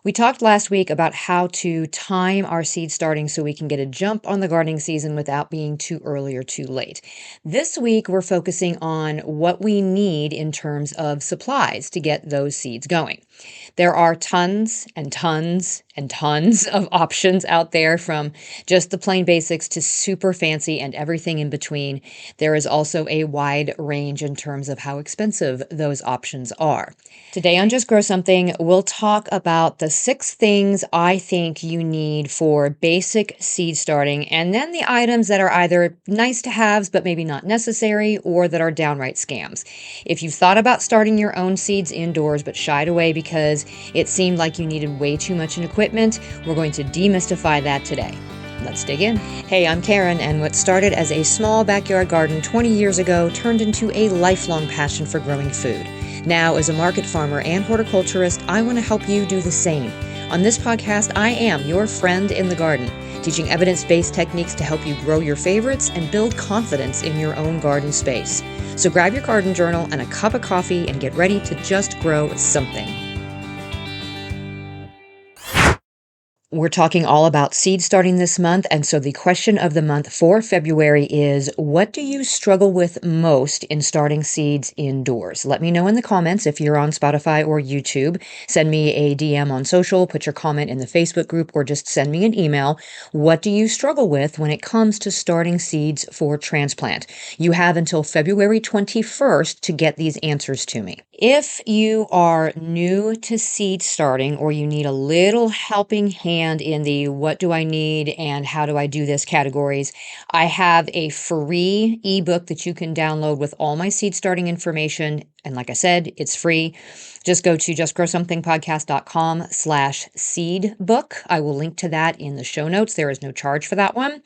We talked last week about how to time our seed starting so we can get a jump on the gardening season without being too early or too late. This week, we're focusing on what we need in terms of supplies to get those seeds going. There are tons and tons and tons of options out there, from just the plain basics to super fancy and everything in between. There is also a wide range in terms of how expensive those options are. Today on Just Grow Something, we'll talk about the 6 things I think you need for basic seed starting, and then the items that are either nice to haves but maybe not necessary, or that are downright scams. If you've thought about starting your own seeds indoors but shied away because it seemed like you needed way too much in equipment, we're going to demystify that today. Let's dig in. Hey, I'm Karen, and what started as a small backyard garden 20 years ago turned into a lifelong passion for growing food. Now, as a market farmer and horticulturist, I want to help you do the same. On this podcast, I am your friend in the garden, teaching evidence-based techniques to help you grow your favorites and build confidence in your own garden space. So grab your garden journal and a cup of coffee and get ready to just grow something. We're talking all about seed starting this month, and so the question of the month for February is, what do you struggle with most in starting seeds indoors? Let me know in the comments if you're on Spotify or YouTube. Send me a DM on social, put your comment in the Facebook group, or just send me an email. What do you struggle with when it comes to starting seeds for transplant? You have until February 21st to get these answers to me. If you are new to seed starting, or you need a little helping hand in the what do I need and how do I do this categories, I have a free ebook that you can download with all my seed starting information. And like I said, it's free. Just go to justgrowsomethingpodcast.com/seed book. I will link to that in the show notes. There is no charge for that one.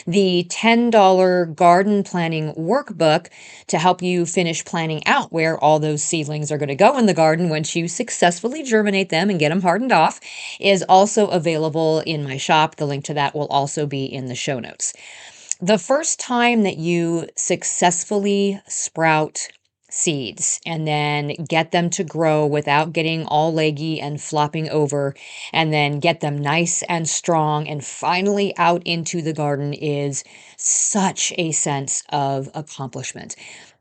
The $10 garden planning workbook to help you finish planning out where all those seedlings are going to go in the garden once you successfully germinate them and get them hardened off is also available in my shop. The link to that will also be in the show notes. The first time that you successfully sprout seeds and then get them to grow without getting all leggy and flopping over, and then get them nice and strong and finally out into the garden, is such a sense of accomplishment.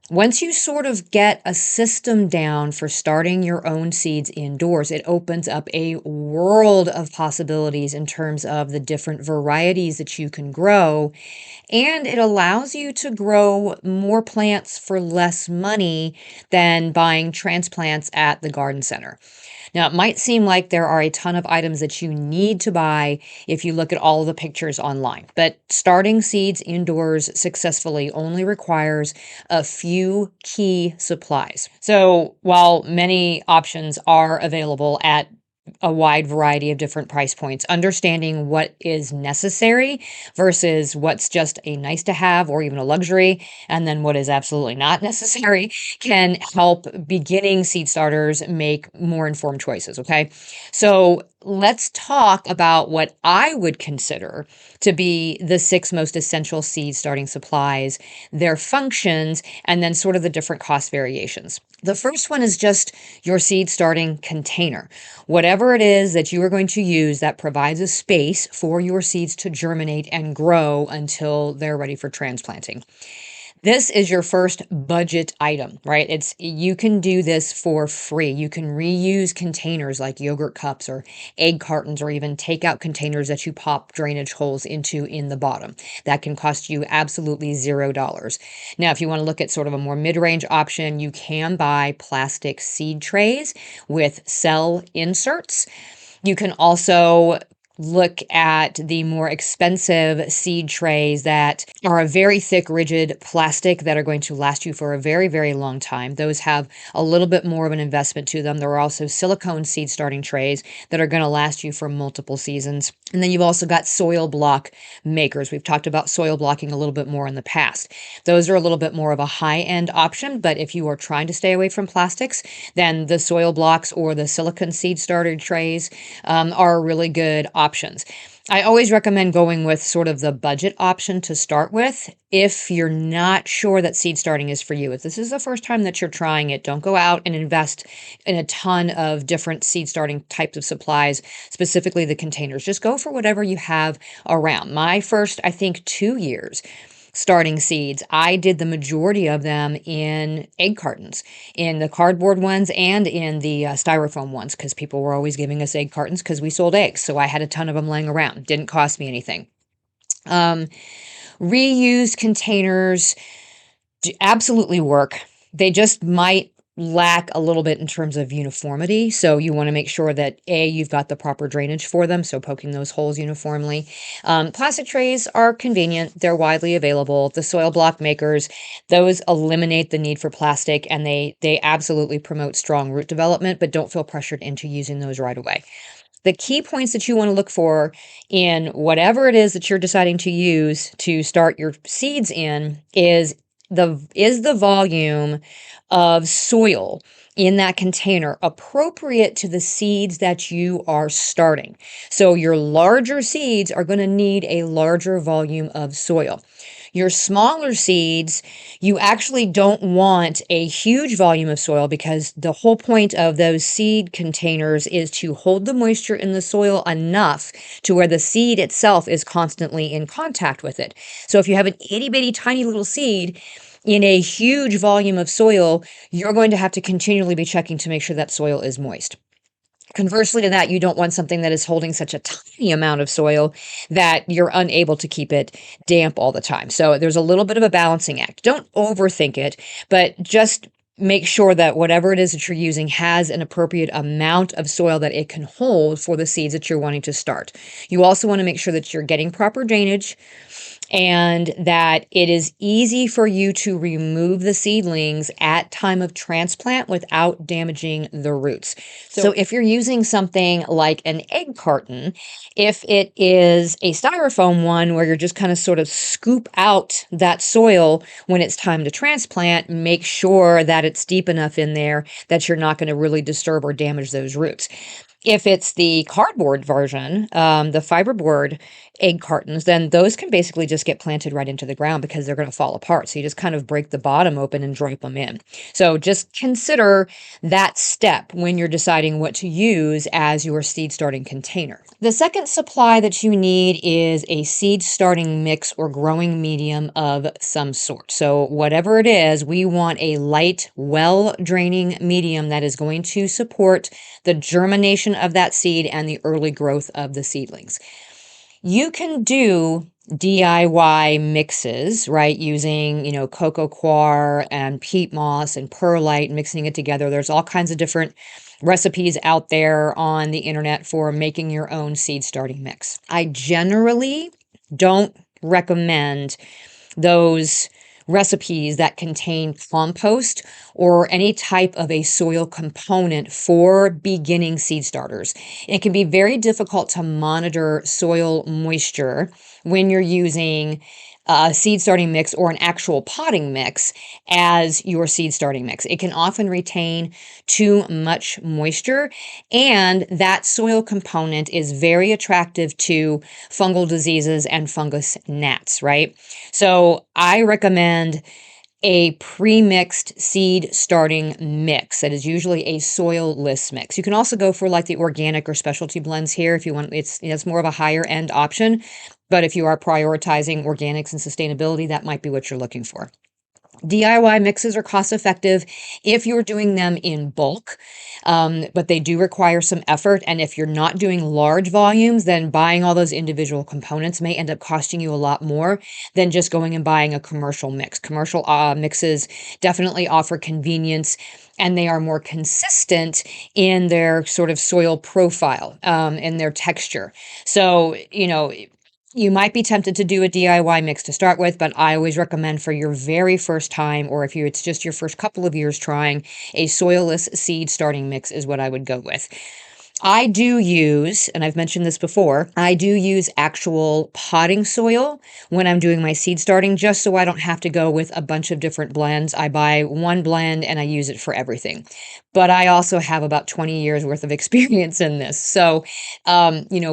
Once you sort of get a system down for starting your own seeds indoors, it opens up a world of possibilities in terms of the different varieties that you can grow, and it allows you to grow more plants for less money than buying transplants at the garden center. Now, it might seem like there are a ton of items that you need to buy if you look at all of the pictures online, but starting seeds indoors successfully only requires a few key supplies. So while many options are available at a wide variety of different price points, understanding what is necessary versus what's just a nice to have or even a luxury, and then what is absolutely not necessary, can help beginning seed starters make more informed choices. Okay. So let's talk about what I would consider to be the 6 most essential seed starting supplies, their functions, and then sort of the different cost variations. The first one is just your seed starting container. Whatever it is that you are going to use that provides a space for your seeds to germinate and grow until they're ready for transplanting. This is your first budget item, right? You can do this for free. You can reuse containers like yogurt cups or egg cartons, or even take out containers that you pop drainage holes into in the bottom. That can cost you absolutely $0. Now, if you want to look at sort of a more mid-range option, you can buy plastic seed trays with cell inserts. You can also look at the more expensive seed trays that are a very thick, rigid plastic that are going to last you for a very, very long time. Those have a little bit more of an investment to them. There are also silicone seed starting trays that are going to last you for multiple seasons. And then you've also got soil block makers. We've talked about soil blocking a little bit more in the past. Those are a little bit more of a high-end option, but if you are trying to stay away from plastics, then the soil blocks or the silicone seed starter trays are a really good option options. I always recommend going with sort of the budget option to start with if you're not sure that seed starting is for you. If this is the first time that you're trying it, don't go out and invest in a ton of different seed starting types of supplies, specifically the containers. Just go for whatever you have around. My first, I think, 2 years starting seeds, I did the majority of them in egg cartons, in the cardboard ones and in the styrofoam ones, because people were always giving us egg cartons because we sold eggs. So I had a ton of them laying around. Didn't cost me anything. Reused containers absolutely work. They just might lack a little bit in terms of uniformity. So you want to make sure that you've got the proper drainage for them. So poking those holes uniformly. Plastic trays are convenient. They're widely available. The soil block makers, those eliminate the need for plastic, and they absolutely promote strong root development, but don't feel pressured into using those right away. The key points that you want to look for in whatever it is that you're deciding to use to start your seeds in is the volume of soil in that container appropriate to the seeds that you are starting. So your larger seeds are going to need a larger volume of soil. Your smaller seeds, you actually don't want a huge volume of soil, because the whole point of those seed containers is to hold the moisture in the soil enough to where the seed itself is constantly in contact with it. So if you have an itty bitty tiny little seed in a huge volume of soil, you're going to have to continually be checking to make sure that soil is moist. Conversely to that, you don't want something that is holding such a tiny amount of soil that you're unable to keep it damp all the time. So there's a little bit of a balancing act. Don't overthink it, but just make sure that whatever it is that you're using has an appropriate amount of soil that it can hold for the seeds that you're wanting to start. You also want to make sure that you're getting proper drainage, and that it is easy for you to remove the seedlings at time of transplant without damaging the roots. So if you're using something like an egg carton, if it is a styrofoam one where you're just kind of sort of scoop out that soil when it's time to transplant, make sure that it's deep enough in there that you're not going to really disturb or damage those roots. If it's the cardboard version, the fiberboard egg cartons, then those can basically just get planted right into the ground because they're going to fall apart. So you just kind of break the bottom open and drop them in. So just consider that step when you're deciding what to use as your seed starting container. The second supply that you need is a seed starting mix or growing medium of some sort. So whatever it is, we want a light, well draining medium that is going to support the germination of that seed and the early growth of the seedlings. You can do DIY mixes, right? Using, cocoa coir and peat moss and perlite, mixing it together. There's all kinds of different recipes out there on the internet for making your own seed starting mix. I generally don't recommend those recipes that contain compost or any type of a soil component for beginning seed starters. It can be very difficult to monitor soil moisture when you're using a seed starting mix or an actual potting mix as your seed starting mix. It can often retain too much moisture, and that soil component is very attractive to fungal diseases and fungus gnats, right? So I recommend a pre-mixed seed starting mix that is usually a soil-less mix. You can also go for like the organic or specialty blends here if you want. It's more of a higher end option, but if you are prioritizing organics and sustainability, that might be what you're looking for. DIY mixes are cost effective if you're doing them in bulk, but they do require some effort. And if you're not doing large volumes, then buying all those individual components may end up costing you a lot more than just going and buying a commercial mix. Commercial mixes definitely offer convenience, and they are more consistent in their sort of soil profile, and their texture. So, you might be tempted to do a DIY mix to start with, but I always recommend for your very first time, or if it's just your first couple of years trying, a soilless seed starting mix is what I would go with. I do use, and I've mentioned this before, I do use actual potting soil when I'm doing my seed starting, just so I don't have to go with a bunch of different blends. I buy one blend and I use it for everything. But I also have about 20 years worth of experience in this. So,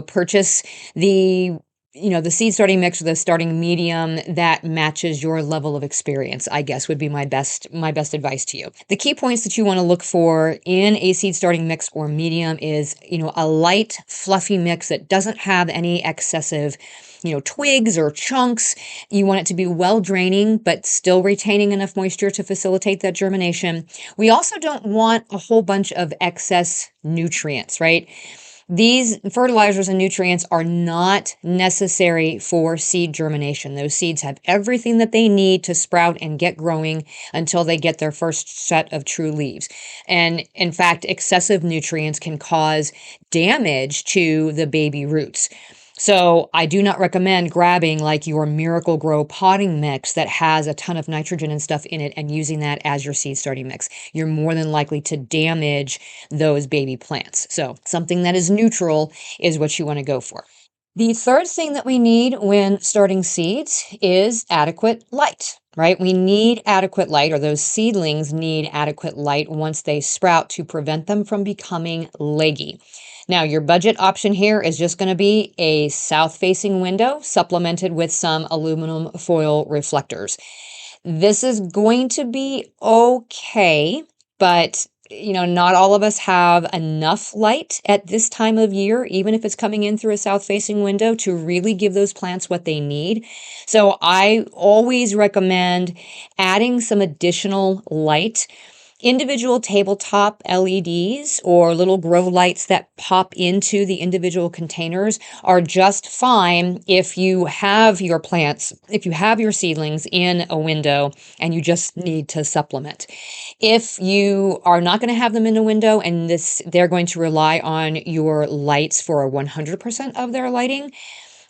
purchase the the seed starting mix or the starting medium that matches your level of experience, I guess would be my best advice to you. The key points that you want to look for in a seed starting mix or medium is, a light, fluffy mix that doesn't have any excessive twigs or chunks. You want it to be well draining, but still retaining enough moisture to facilitate that germination. We also don't want a whole bunch of excess nutrients, right? These fertilizers and nutrients are not necessary for seed germination. Those seeds have everything that they need to sprout and get growing until they get their first set of true leaves. And in fact, excessive nutrients can cause damage to the baby roots. So I do not recommend grabbing like your Miracle-Gro potting mix that has a ton of nitrogen and stuff in it and using that as your seed starting mix. You're more than likely to damage those baby plants. So something that is neutral is what you want to go for. The third thing that we need when starting seeds is adequate light, right? We need adequate light, or those seedlings need adequate light once they sprout to prevent them from becoming leggy. Now, your budget option here is just going to be a south-facing window supplemented with some aluminum foil reflectors. This is going to be okay, but not all of us have enough light at this time of year, even if it's coming in through a south-facing window, to really give those plants what they need. So I always recommend adding some additional light. Individual tabletop LEDs or little grow lights that pop into the individual containers are just fine if you have your plants, if you have your seedlings in a window and you just need to supplement. If you are not going to have them in a window and they're going to rely on your lights for 100% of their lighting,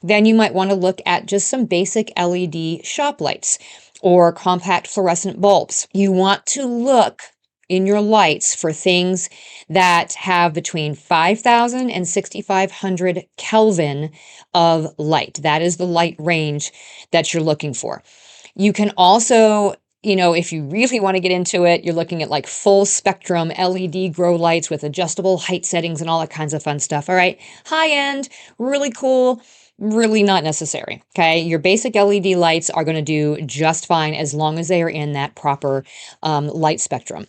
then you might want to look at just some basic LED shop lights or compact fluorescent bulbs. You want to look in your lights for things that have between 5,000 and 6,500 Kelvin of light. That is the light range that you're looking for. You can also, if you really want to get into it, you're looking at like full spectrum LED grow lights with adjustable height settings and all that kinds of fun stuff. All right. High end, really cool. Really not necessary. Okay. Your basic LED lights are going to do just fine as long as they are in that proper light spectrum.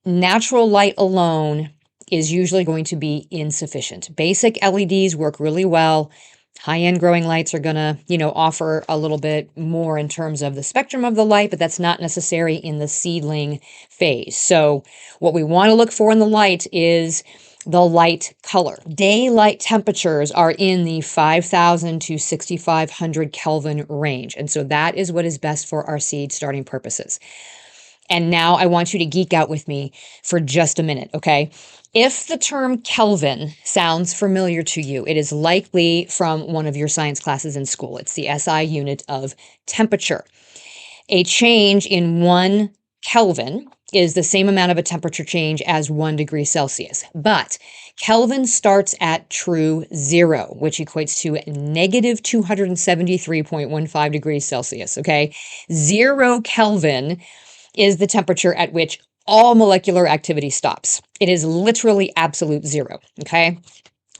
Natural light alone is usually going to be insufficient. Basic LEDs work really well. High-end growing lights are going to, offer a little bit more in terms of the spectrum of the light, but that's not necessary in the seedling phase. So what we want to look for in the light is the light color. Daylight temperatures are in the 5,000 to 6,500 Kelvin range. And so that is what is best for our seed starting purposes. And now I want you to geek out with me for just a minute, okay? If the term Kelvin sounds familiar to you, it is likely from one of your science classes in school. It's the SI unit of temperature. A change in 1 Kelvin is the same amount of a temperature change as 1 degree Celsius. But Kelvin starts at true zero, which equates to negative 273.15 degrees Celsius, okay? 0 Kelvin is the temperature at which all molecular activity stops. It is literally absolute zero, okay?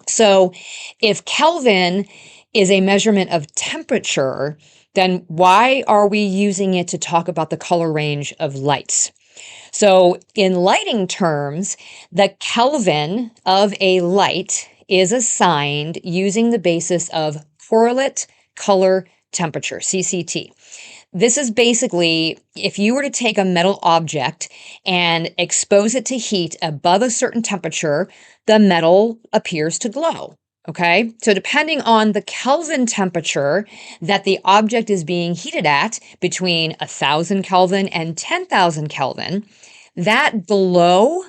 So if Kelvin is a measurement of temperature, then why are we using it to talk about the color range of lights? So in lighting terms, the Kelvin of a light is assigned using the basis of correlate color temperature, CCT. This is basically, if you were to take a metal object and expose it to heat above a certain temperature, the metal appears to glow. Okay, so depending on the Kelvin temperature that the object is being heated at, between 1,000 Kelvin and 10,000 Kelvin, that glow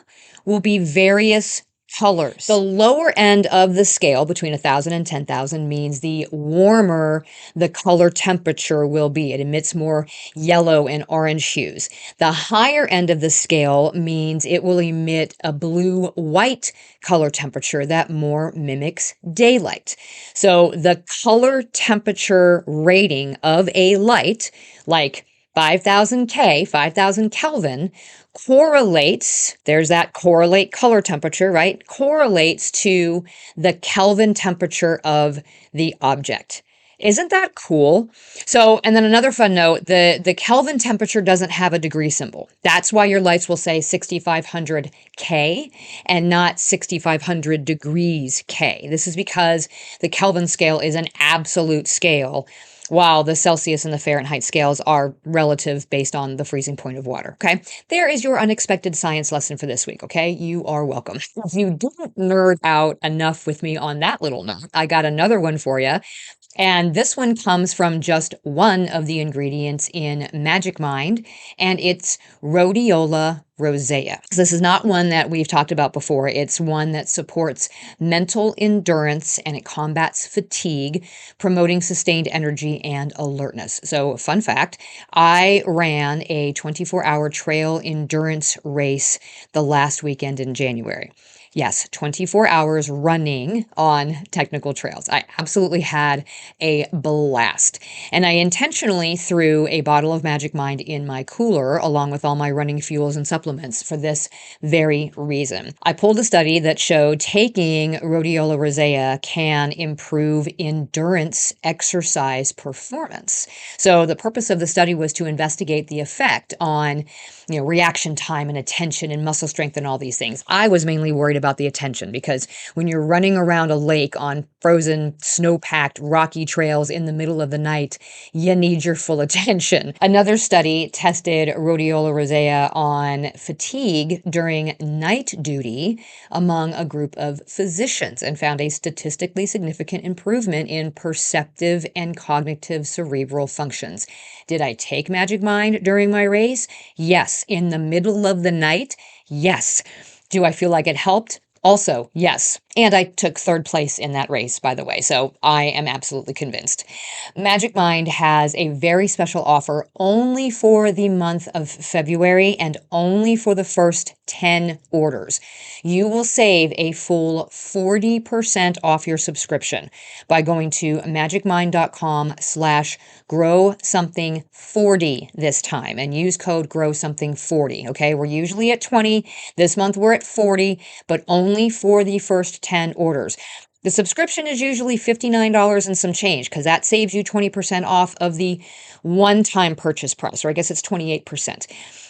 will be various colors. The lower end of the scale between 1,000 and 10,000 means the warmer the color temperature will be. It emits more yellow and orange hues. The higher end of the scale means it will emit a blue-white color temperature that more mimics daylight. So the color temperature rating of a light, like 5,000 K, 5,000 Kelvin, correlates, there's that correlate color temperature, right? Correlates to the Kelvin temperature of the object. Isn't that cool? So, and then another fun note, the Kelvin temperature doesn't have a degree symbol. That's why your lights will say 6,500 K and not 6,500 degrees K. This is because the Kelvin scale is an absolute scale, while the Celsius and the Fahrenheit scales are relative based on the freezing point of water, okay? There is your unexpected science lesson for this week, okay? You are welcome. If you didn't nerd out enough with me on that little note, I got another one for you. And this one comes from just one of the ingredients in Magic Mind, and it's rhodiola rosea. This is not one that we've talked about before. It's one that supports mental endurance and it combats fatigue, promoting sustained energy and alertness. So, fun fact, I ran a 24-hour trail endurance race the last weekend in January. Yes, 24 hours running on technical trails. I absolutely had a blast. And I intentionally threw a bottle of Magic Mind in my cooler along with all my running fuels and supplements for this very reason. I pulled a study that showed taking rhodiola rosea can improve endurance exercise performance. So the purpose of the study was to investigate the effect on reaction time and attention and muscle strength and all these things. I was mainly worried about the attention because when you're running around a lake on frozen, snow-packed, rocky trails in the middle of the night, you need your full attention. Another study tested rhodiola rosea on fatigue during night duty among a group of physicians and found a statistically significant improvement in perceptive and cognitive cerebral functions. Did I take Magic Mind during my race? Yes. In the middle of the night? Yes. Do I feel like it helped? Also, yes. And I took third place in that race, by the way, so I am absolutely convinced. Magic Mind has a very special offer only for the month of February and only for the first 10 orders. You will save a full 40% off your subscription by going to magicmind.com/growsomething40 this time and use code growsomething40. Okay, we're usually at 20. This month we're at 40, but only for the first 10 orders. The subscription is usually $59 and some change because that saves you 20% off of the one-time purchase price, or I guess it's 28%.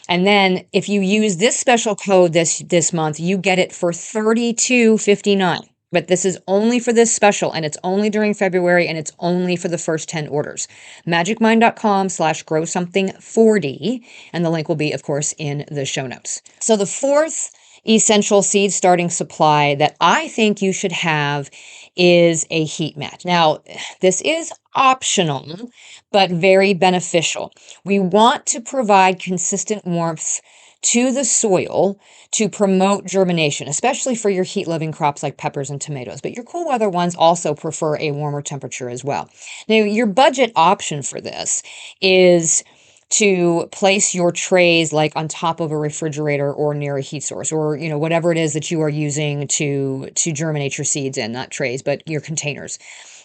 And then if you use this special code this month, you get it for $32.59. But this is only for this special, and it's only during February, and it's only for the first 10 orders. magicmind.com/growsomething40, and the link will be, of course, in the show notes. So the fourth essential seed starting supply that I think you should have is a heat mat. Now, this is optional, but very beneficial. We want to provide consistent warmth to the soil to promote germination, especially for your heat-loving crops like peppers and tomatoes. But your cool weather ones also prefer a warmer temperature as well. Now, your budget option for this is to place your trays like on top of a refrigerator or near a heat source, or whatever it is that you are using to germinate your seeds in, not trays, but your containers.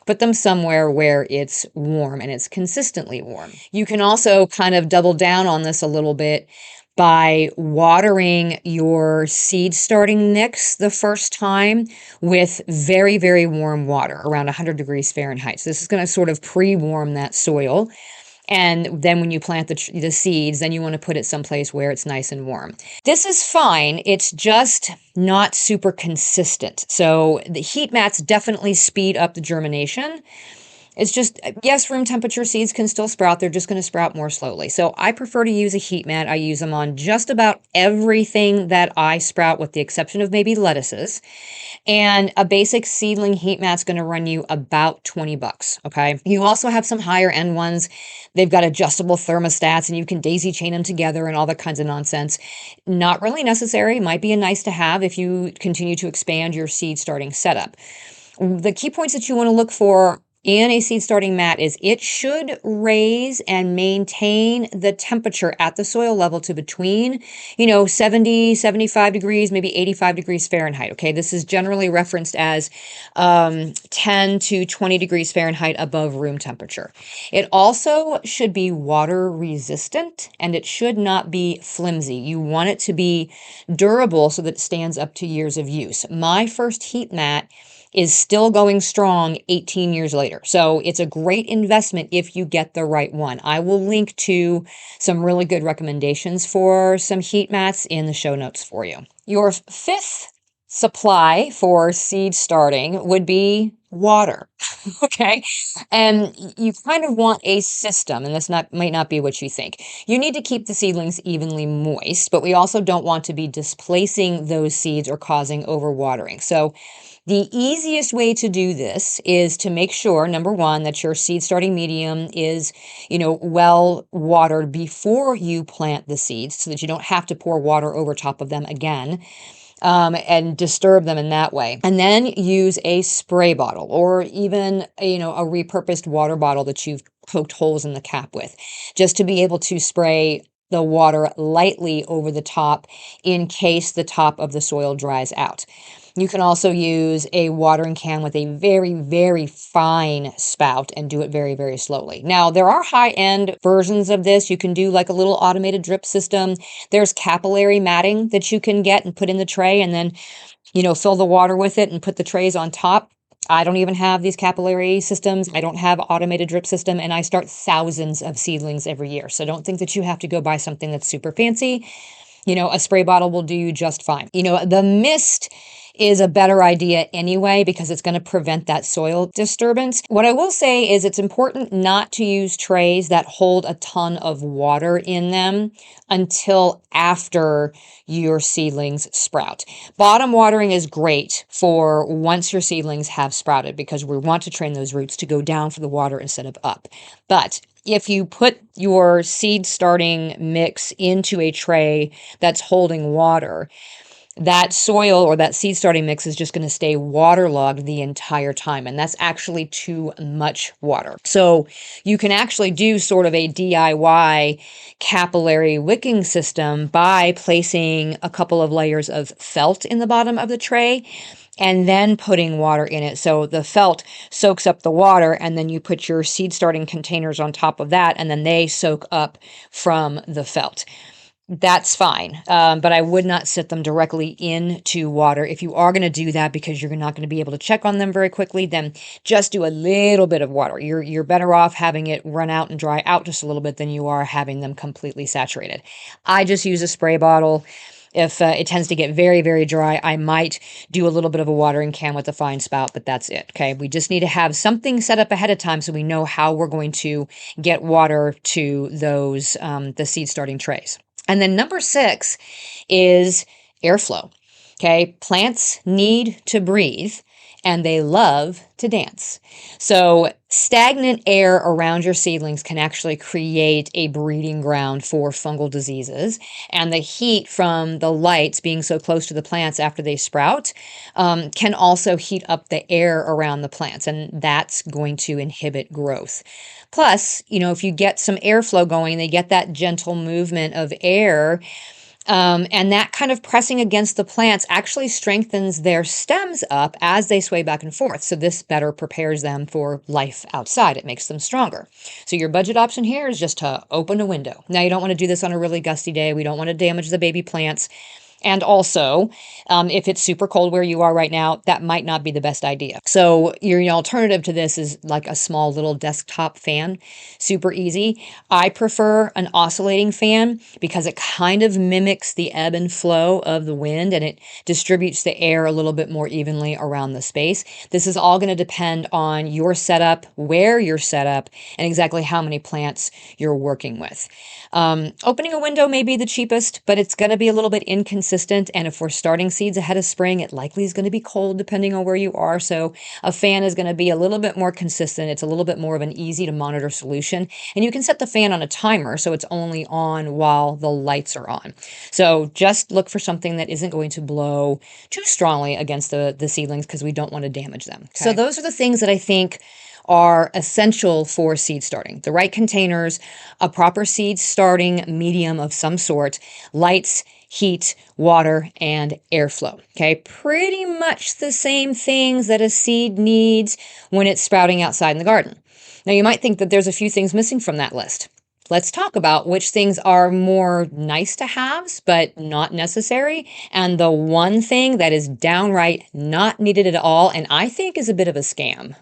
Put them somewhere where it's warm and it's consistently warm. You can also kind of double down on this a little bit by watering your seed starting mix the first time with very, very warm water, around 100 degrees Fahrenheit. So this is going to sort of pre-warm that soil. And then when you plant the seeds, then you want to put it someplace where it's nice and warm. This is fine. It's just not super consistent. So the heat mats definitely speed up the germination. It's just, yes, room temperature seeds can still sprout. They're just going to sprout more slowly. So I prefer to use a heat mat. I use them on just about everything that I sprout, with the exception of maybe lettuces. And a basic seedling heat mat's going to run you about 20 bucks. Okay. You also have some higher end ones. They've got adjustable thermostats and you can daisy chain them together and all that kinds of nonsense. Not really necessary. Might be a nice to have if you continue to expand your seed starting setup. The key points that you want to look for in a seed starting mat is it should raise and maintain the temperature at the soil level to between, 70, 75 degrees, maybe 85 degrees Fahrenheit. Okay. This is generally referenced as 10 to 20 degrees Fahrenheit above room temperature. It also should be water resistant and it should not be flimsy. You want it to be durable so that it stands up to years of use. My first heat mat is still going strong 18 years later. So it's a great investment if you get the right one. I will link to some really good recommendations for some heat mats in the show notes for you. Your fifth supply for seed starting would be water. Okay. And you kind of want a system, and might not be what you think. You need to keep the seedlings evenly moist, but we also don't want to be displacing those seeds or causing overwatering. So the easiest way to do this is to make sure, number one, that your seed starting medium is, well watered before you plant the seeds so that you don't have to pour water over top of them again. And disturb them in that way. And then use a spray bottle or even, a repurposed water bottle that you've poked holes in the cap with, just to be able to spray the water lightly over the top in case the top of the soil dries out. You can also use a watering can with a very, very fine spout and do it very, very slowly. Now, there are high-end versions of this. You can do like a little automated drip system. There's capillary matting that you can get and put in the tray and then, fill the water with it and put the trays on top. I don't even have these capillary systems. I don't have automated drip system, and I start thousands of seedlings every year. So don't think that you have to go buy something that's super fancy. A spray bottle will do you just fine. The mist is a better idea anyway because it's going to prevent that soil disturbance. What I will say is it's important not to use trays that hold a ton of water in them until after your seedlings sprout. Bottom watering is great for once your seedlings have sprouted because we want to train those roots to go down for the water instead of up. But if you put your seed starting mix into a tray that's holding water, that soil or that seed starting mix is just going to stay waterlogged the entire time. And that's actually too much water. So you can actually do sort of a DIY capillary wicking system by placing a couple of layers of felt in the bottom of the tray and then putting water in it. So the felt soaks up the water and then you put your seed starting containers on top of that and then they soak up from the felt. That's fine. But I would not sit them directly into water. If you are going to do that because you're not going to be able to check on them very quickly, then just do a little bit of water. You're better off having it run out and dry out just a little bit than you are having them completely saturated. I just use a spray bottle. If it tends to get very, very dry, I might do a little bit of a watering can with a fine spout, but that's it. Okay. We just need to have something set up ahead of time so we know how we're going to get water to those, the seed starting trays. And then number 6 is airflow. Okay. Plants need to breathe and they love to dance. So stagnant air around your seedlings can actually create a breeding ground for fungal diseases. And the heat from the lights being so close to the plants after they sprout can also heat up the air around the plants. And that's going to inhibit growth. Plus, if you get some airflow going, they get that gentle movement of air. And that kind of pressing against the plants actually strengthens their stems up as they sway back and forth. So this better prepares them for life outside. It makes them stronger. So your budget option here is just to open a window. Now, you don't want to do this on a really gusty day. We don't want to damage the baby plants. And also, if it's super cold where you are right now, that might not be the best idea. So your alternative to this is like a small little desktop fan, super easy. I prefer an oscillating fan because it kind of mimics the ebb and flow of the wind and it distributes the air a little bit more evenly around the space. This is all going to depend on your setup, where you're set up, and exactly how many plants you're working with. Opening a window may be the cheapest, but it's going to be a little bit inconsistent. And if we're starting seeds ahead of spring, it likely is going to be cold depending on where you are. So a fan is going to be a little bit more consistent. It's a little bit more of an easy to monitor solution. And you can set the fan on a timer so it's only on while the lights are on. So just look for something that isn't going to blow too strongly against the seedlings because we don't want to damage them. Okay? So those are the things that I think are essential for seed starting. The right containers, a proper seed starting medium of some sort, lights, heat, water, and airflow. Okay, pretty much the same things that a seed needs when it's sprouting outside in the garden. Now, you might think that there's a few things missing from that list. Let's talk about which things are more nice to haves, but not necessary, and the one thing that is downright not needed at all, and I think is a bit of a scam.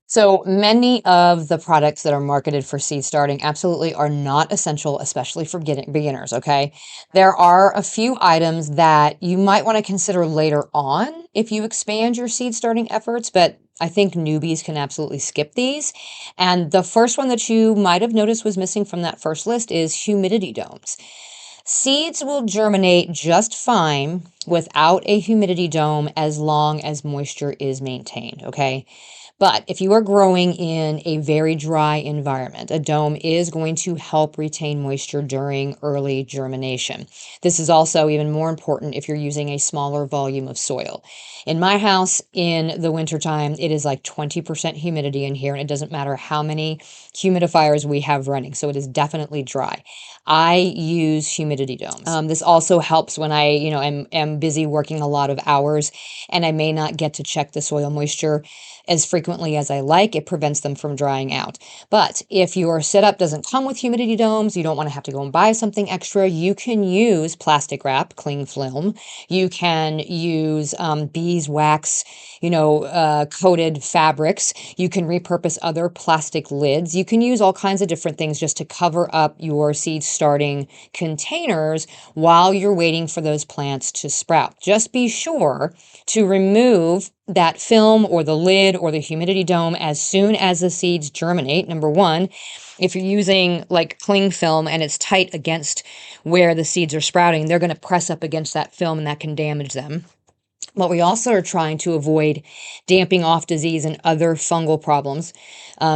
So many of the products that are marketed for seed starting absolutely are not essential, especially for beginners, okay? There are a few items that you might want to consider later on if you expand your seed starting efforts, but I think newbies can absolutely skip these. And the first one that you might have noticed was missing from that first list is humidity domes. Seeds will germinate just fine without a humidity dome as long as moisture is maintained, okay? But if you are growing in a very dry environment, a dome is going to help retain moisture during early germination. This is also even more important if you're using a smaller volume of soil. In my house in the wintertime, it is like 20% humidity in here, and it doesn't matter how many humidifiers we have running. So it is definitely dry. I use humidity domes. This also helps when I, am busy working a lot of hours and I may not get to check the soil moisture as frequently as I like. It prevents them from drying out. But if your setup doesn't come with humidity domes, you don't want to have to go and buy something extra, you can use plastic wrap, cling film. You can use beeswax, coated fabrics. You can repurpose other plastic lids. You can use all kinds of different things just to cover up your seed starting containers while you're waiting for those plants to sprout. Just be sure to remove that film or the lid or the humidity dome as soon as the seeds germinate. Number one, if you're using like cling film and it's tight against where the seeds are sprouting, they're going to press up against that film and that can damage them. But we also are trying to avoid damping off disease and other fungal problems.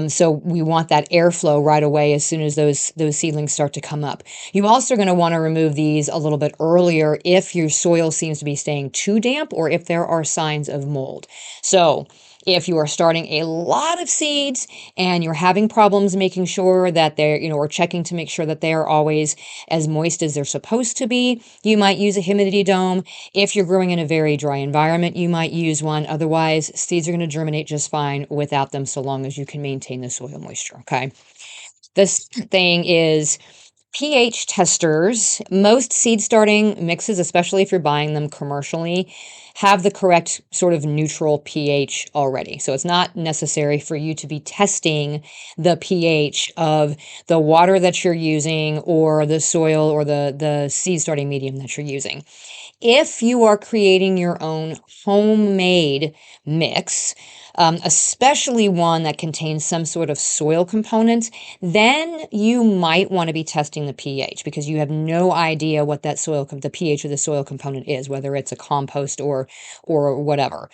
So we want that airflow right away as soon as those seedlings start to come up. You also are going to want to remove these a little bit earlier if your soil seems to be staying too damp or if there are signs of mold. So if you are starting a lot of seeds and you're having problems making sure that they're, or checking to make sure that they are always as moist as they're supposed to be, you might use a humidity dome. If you're growing in a very dry environment, you might use one. Otherwise, seeds are going to germinate just fine without them so long as you can maintain the soil moisture, okay? The second thing is pH testers. Most seed starting mixes, especially if you're buying them commercially, have the correct sort of neutral pH already. So it's not necessary for you to be testing the pH of the water that you're using or the soil or the seed starting medium that you're using. If you are creating your own homemade mix, especially one that contains some sort of soil component, then you might want to be testing the pH because you have no idea what that the pH of the soil component is, whether it's a compost or whatever.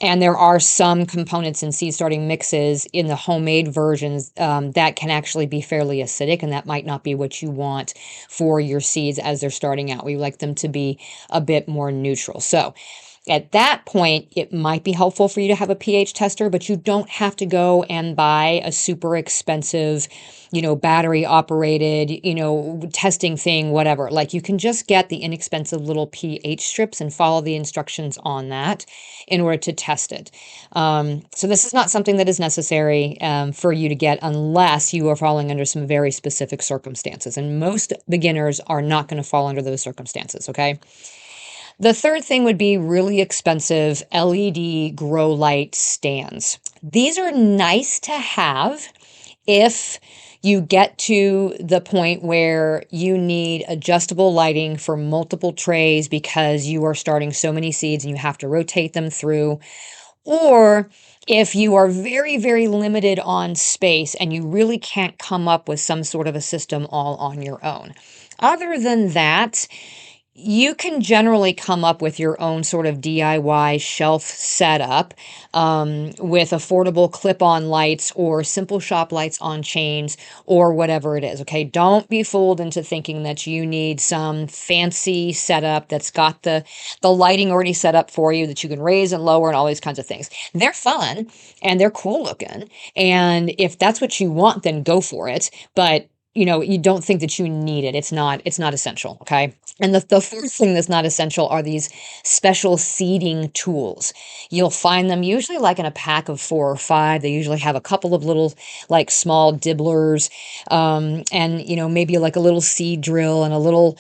And there are some components in seed starting mixes in the homemade versions that can actually be fairly acidic, and that might not be what you want for your seeds as they're starting out. We like them to be a bit more neutral. So At that point, it might be helpful for you to have a pH tester, but you don't have to go and buy a super expensive, battery operated, testing thing, whatever. Like you can just get the inexpensive little pH strips and follow the instructions on that in order to test it. So this is not something that is necessary for you to get unless you are falling under some very specific circumstances. And most beginners are not going to fall under those circumstances, okay? The third thing would be really expensive LED grow light stands. These are nice to have if you get to the point where you need adjustable lighting for multiple trays because you are starting so many seeds and you have to rotate them through, or if you are very, very limited on space and you really can't come up with some sort of a system all on your own. Other than that, you can generally come up with your own sort of DIY shelf setup with affordable clip-on lights or simple shop lights on chains or whatever it is, okay? Don't be fooled into thinking that you need some fancy setup that's got the lighting already set up for you that you can raise and lower and all these kinds of things. They're fun and they're cool looking. And if that's what you want, then go for it. But you don't think that you need it. It's not essential, okay? And the fourth thing that's not essential are these special seeding tools. You'll find them usually like in a pack of 4 or 5. They usually have a couple of little like small dibblers, and maybe like a little seed drill and a little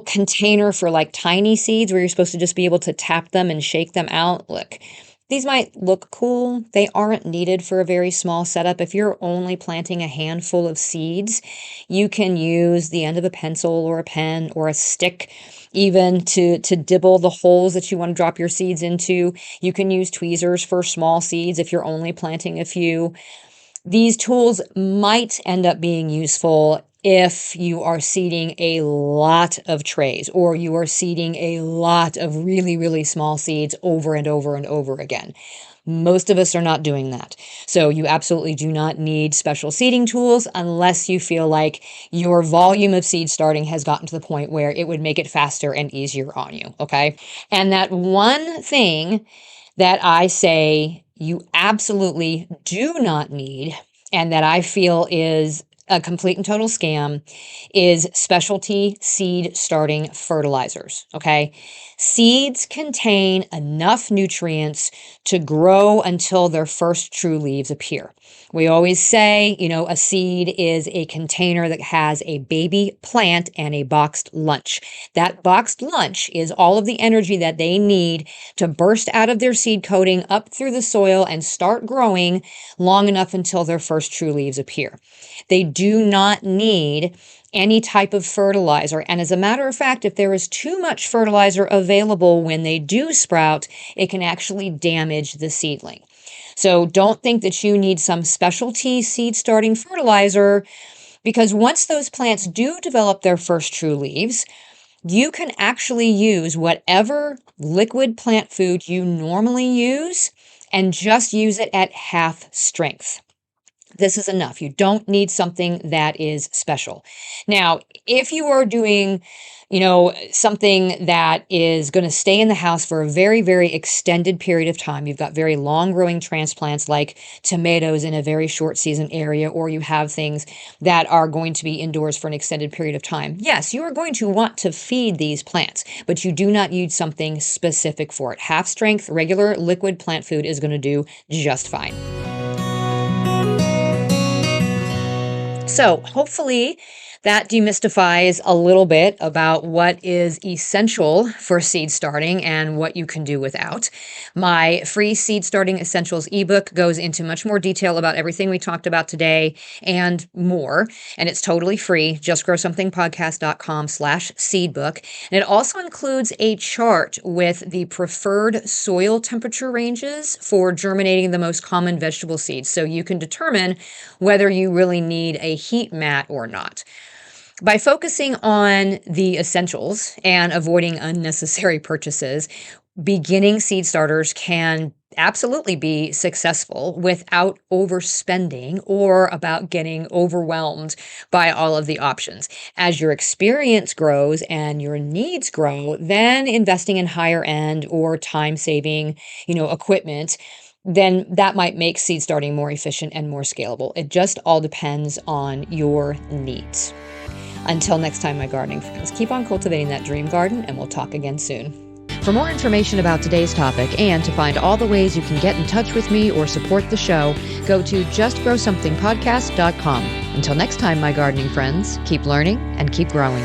container for like tiny seeds where you're supposed to just be able to tap them and shake them out. Look, these might look cool. They aren't needed for a very small setup. If you're only planting a handful of seeds, you can use the end of a pencil or a pen or a stick even to dibble the holes that you want to drop your seeds into. You can use tweezers for small seeds if you're only planting a few. These tools might end up being useful if you are seeding a lot of trays or you are seeding a lot of really, really small seeds over and over and over again. Most of us are not doing that. So you absolutely do not need special seeding tools unless you feel like your volume of seed starting has gotten to the point where it would make it faster and easier on you, okay? And that one thing that I say you absolutely do not need and that I feel is a complete and total scam is specialty seed starting fertilizers, okay? Seeds contain enough nutrients to grow until their first true leaves appear. We always say, a seed is a container that has a baby plant and a boxed lunch. That boxed lunch is all of the energy that they need to burst out of their seed coating up through the soil and start growing long enough until their first true leaves appear. They do not need any type of fertilizer. And as a matter of fact, if there is too much fertilizer available when they do sprout, it can actually damage the seedling. So don't think that you need some specialty seed starting fertilizer, because once those plants do develop their first true leaves, you can actually use whatever liquid plant food you normally use and just use it at half strength. This is enough. You don't need something that is special. Now, if you are doing, something that is going to stay in the house for a very, very extended period of time, you've got very long growing transplants like tomatoes in a very short season area, or you have things that are going to be indoors for an extended period of time. Yes, you are going to want to feed these plants, but you do not use something specific for it. Half strength, regular liquid plant food is going to do just fine. So hopefully that demystifies a little bit about what is essential for seed starting and what you can do without. My free Seed Starting Essentials ebook goes into much more detail about everything we talked about today and more, and it's totally free. JustGrowSomethingPodcast.com/seedbook. And it also includes a chart with the preferred soil temperature ranges for germinating the most common vegetable seeds, so you can determine whether you really need a heat mat or not. By focusing on the essentials and avoiding unnecessary purchases, beginning seed starters can absolutely be successful without overspending or about getting overwhelmed by all of the options. As your experience grows and your needs grow, then investing in higher end or time saving, equipment, then that might make seed starting more efficient and more scalable. It just all depends on your needs. Until next time, my gardening friends, keep on cultivating that dream garden, and we'll talk again soon. For more information about today's topic and to find all the ways you can get in touch with me or support the show, go to justgrowsomethingpodcast.com. Until next time, my gardening friends, keep learning and keep growing.